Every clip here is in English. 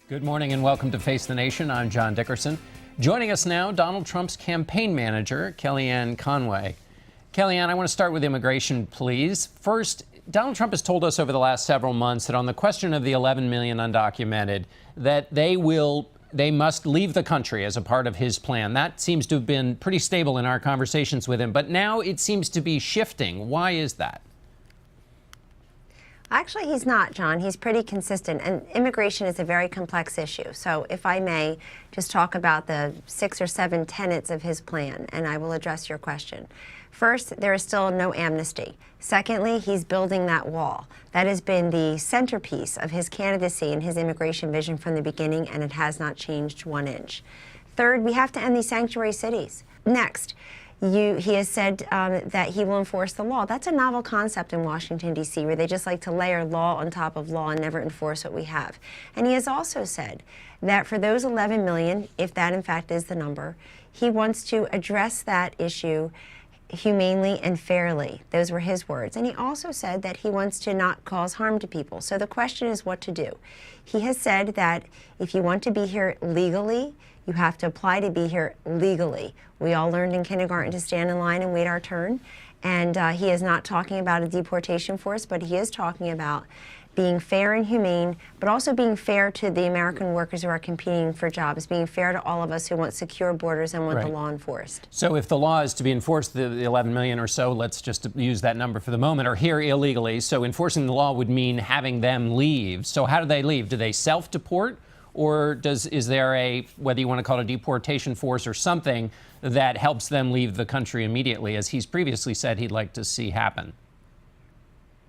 Good morning and welcome to Face the Nation. I'm John Dickerson. Joining us now, Donald Trump's campaign manager, Kellyanne Conway. Kellyanne, I want to start with immigration, please. First, Donald Trump has told us over the last several months that on the question of the 11 million undocumented, that they must leave the country as a part of his plan. That seems to have been pretty stable in our conversations with him, but now it seems to be shifting. Why is that? Actually, he's not, John. He's pretty consistent, and immigration is a very complex issue. So if I may just talk about the 6 or 7 tenets of his plan, and I will address your question. First, there is still no amnesty. Secondly, he's building that wall. That has been the centerpiece of his candidacy and his immigration vision from the beginning, and it has not changed 1 inch. Third, we have to end these sanctuary cities. Next, he has said that he will enforce the law. That's a novel concept in Washington, D.C., where they just like to layer law on top of law and never enforce what we have. And he has also said that for those 11 million, if that in fact is the number, he wants to address that issue humanely and fairly. Those were his words. And he also said that he wants to not cause harm to people. So the question is what to do. He has said that if you want to be here legally, you have to apply to be here legally. We all learned in kindergarten to stand in line and wait our turn. And he is not talking about a deportation force, but he is talking about being fair and humane, but also being fair to the American workers who are competing for jobs, being fair to all of us who want secure borders and want the law enforced. So if the law is to be enforced, the 11 million or so, let's just use that number for the moment, are here illegally. So enforcing the law would mean having them leave. So how do they leave? Do they self-deport? Or is there a, whether you want to call it a deportation force or something, that helps them leave the country immediately, as he's previously said he'd like to see happen?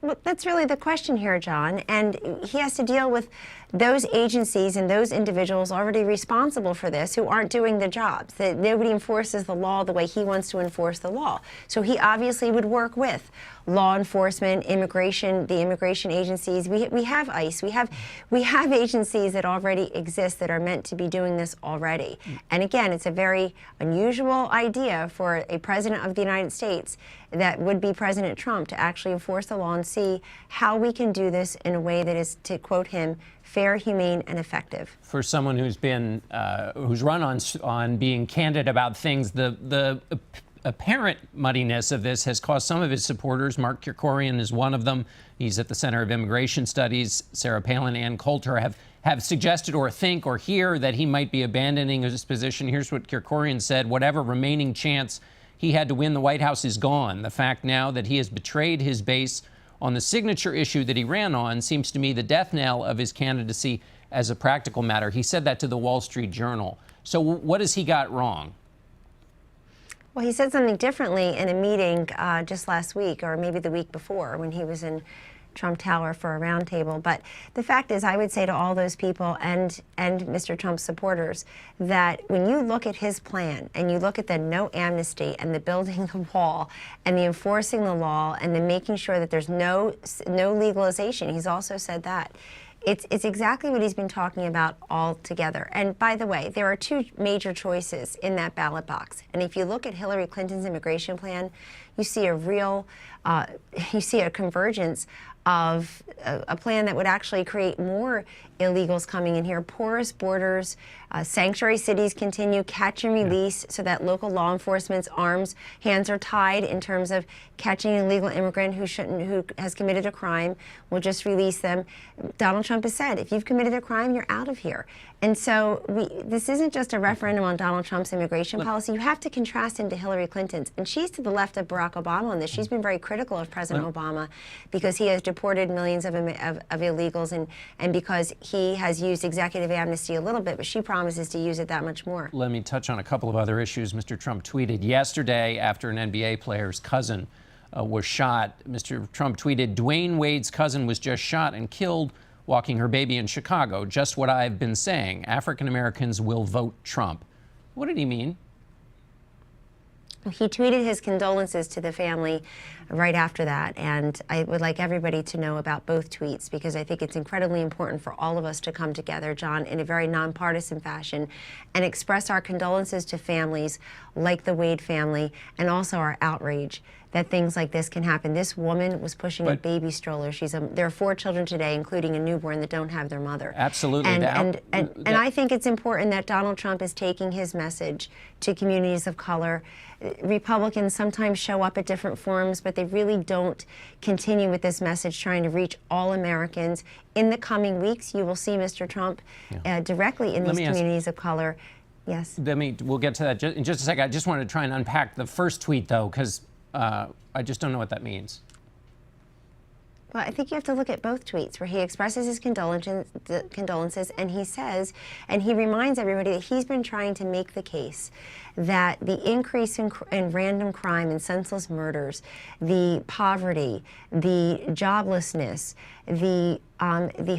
Well, that's really the question here, John. And he has to deal with those agencies and those individuals already responsible for this who aren't doing the jobs. That nobody enforces the law the way he wants to enforce the law. So he obviously would work with law enforcement, immigration, the immigration agencies. We have ICE. We have agencies that already exist that are meant to be doing this already. And again, it's a very unusual idea for a president of the United States, that would be President Trump, to actually enforce the law and see how we can do this in a way that is, to quote him, fair, humane, and effective. For someone who's been, who's run on being candid about things, the apparent muddiness of this has caused some of his supporters. Mark Kerkorian is one of them. He's at the Center of Immigration Studies. Sarah Palin and Coulter have suggested or think or hear that he might be abandoning his position. Here's what Kerkorian said: whatever remaining chance he had to win the White House is gone. The fact now that he has betrayed his base on the signature issue that he ran on seems to me the death knell of his candidacy as a practical matter. He said that to the Wall Street Journal. So what has he got wrong? Well, he said something differently in a meeting just last week, or maybe the week before, when he was in Trump Tower for a roundtable. But the fact is, I would say to all those people and Mr. Trump's supporters, that when you look at his plan and you look at the no amnesty and the building the wall and the enforcing the law and the making sure that there's no legalization, he's also said that. It's exactly what he's been talking about altogether. And by the way, there are 2 major choices in that ballot box. And if you look at Hillary Clinton's immigration plan, you see a real, you see a convergence of a plan that would actually create more illegals coming in here, porous borders, sanctuary cities continue, catch and release, so that local law enforcement's hands are tied in terms of catching an illegal immigrant who has committed a crime. We'll just release them. Donald Trump has said, if you've committed a crime, you're out of here. And so this isn't just a referendum on Donald Trump's immigration policy. You have to contrast him to Hillary Clinton's. And she's to the left of Barack Obama on this. She's been very critical of President Obama because he has deported millions of illegals and because he has used executive amnesty a little bit, but she promises to use it that much more. Let me touch on a couple of other issues. Mr. Trump tweeted yesterday after an NBA player's cousin was shot. Mr. Trump tweeted, Dwayne Wade's cousin was just shot and killed walking her baby in Chicago. Just what I've been saying. African Americans will vote Trump. What did he mean? He tweeted his condolences to the family right after that. And I would like everybody to know about both tweets, because I think it's incredibly important for all of us to come together, John, in a very nonpartisan fashion and express our condolences to families like the Wade family, and also our outrage that things like this can happen. This woman was pushing a baby stroller. There are 4 children today, including a newborn, that don't have their mother. Absolutely. And I think it's important that Donald Trump is taking his message to communities of color. Republicans sometimes show up at different forums, but they really don't continue with this message, trying to reach all Americans. In the coming weeks, you will see Mr. Trump directly in these communities of color. Yes. We'll get to that in just a second. I just wanted to try and unpack the first tweet, though, because I just don't know what that means. Well, I think you have to look at both tweets, where he expresses his condolences, and he says, and he reminds everybody that he's been trying to make the case that the increase in random crime and senseless murders, the poverty, the joblessness, the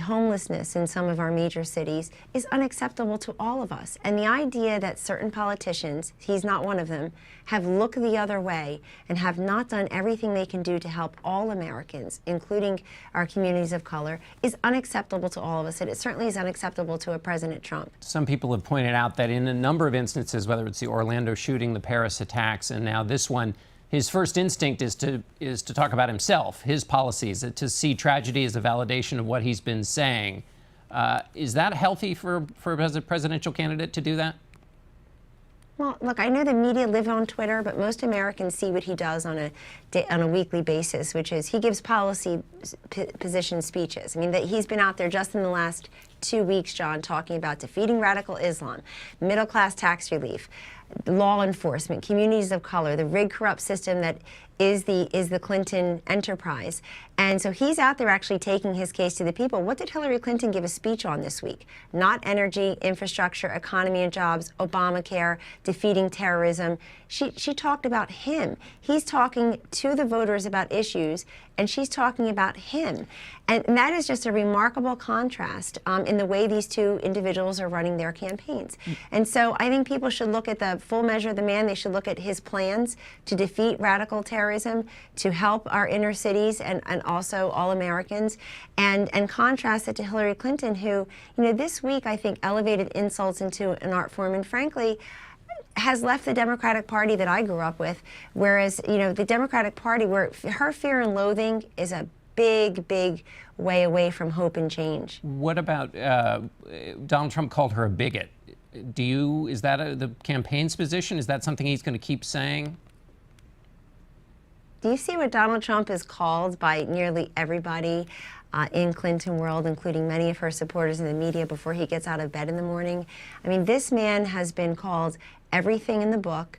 homelessness in some of our major cities is unacceptable to all of us. And the idea that certain politicians, he's not one of them, have looked the other way and have not done everything they can do to help all Americans, including our communities of color, is unacceptable to all of us. And it certainly is unacceptable to a President Trump. Some people have pointed out that in a number of instances, whether it's the Orlando shooting, the Paris attacks, and now this one, his first instinct is to talk about himself, his policies, to see tragedy as a validation of what he's been saying. Is that healthy for a presidential candidate to do that? Well, look, I know the media live on Twitter, but most Americans see what he does on a weekly basis, which is he gives policy position speeches. I mean, he's been out there just in the last 2 weeks, John, talking about defeating radical Islam, middle-class tax relief, law enforcement, communities of color, the rigged, corrupt system that is the Clinton enterprise. And so he's out there actually taking his case to the people. What did Hillary Clinton give a speech on this week? Not energy, infrastructure, economy and jobs, Obamacare, defeating terrorism. She talked about him. He's talking to the voters about issues, and she's talking about him. And that is just a remarkable contrast in the way these two individuals are running their campaigns. And so I think people should look at the full measure of the man. They should look at his plans to defeat radical terrorism, to help our inner cities and also all Americans, and contrast it to Hillary Clinton, who, this week I think elevated insults into an art form, and frankly, has left the Democratic Party that I grew up with, whereas, the Democratic Party, where her fear and loathing is a big, big way away from hope and change. What about, Donald Trump called her a bigot. Is that the campaign's position? Is that something he's going to keep saying? Do you see what Donald Trump is called by nearly everybody in Clinton world, including many of her supporters in the media, before he gets out of bed in the morning? I mean, this man has been called everything in the book.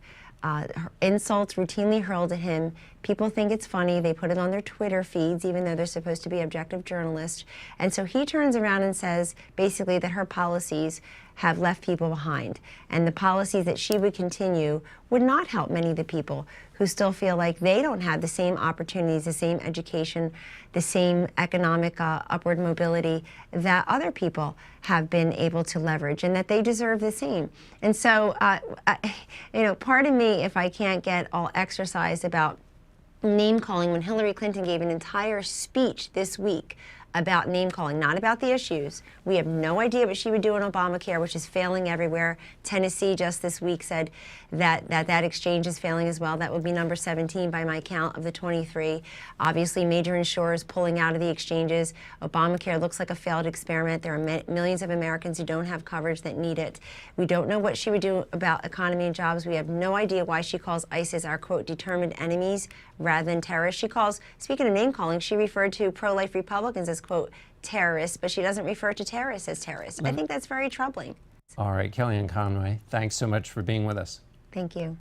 Insults routinely hurled at him. People think it's funny. They put it on their Twitter feeds, even though they're supposed to be objective journalists. And so he turns around and says, basically, that her policies have left people behind. And the policies that she would continue would not help many of the people who still feel like they don't have the same opportunities, the same education, the same economic upward mobility that other people have been able to leverage, and that they deserve the same. And so, pardon me if I can't get all exercised about name-calling when Hillary Clinton gave an entire speech this week about name-calling, not about the issues. We have no idea what she would do on Obamacare, which is failing everywhere. Tennessee just this week said that exchange is failing as well. That would be number 17 by my count of the 23. Obviously, major insurers pulling out of the exchanges. Obamacare looks like a failed experiment. There are millions of Americans who don't have coverage that need it. We don't know what she would do about economy and jobs. We have no idea why she calls ISIS our, quote, determined enemies rather than terrorists. She calls, speaking of name-calling, she referred to pro-life Republicans as, quote, terrorists, but she doesn't refer to terrorists as terrorists. I think that's very troubling. All right, Kellyanne Conway, thanks so much for being with us. Thank you.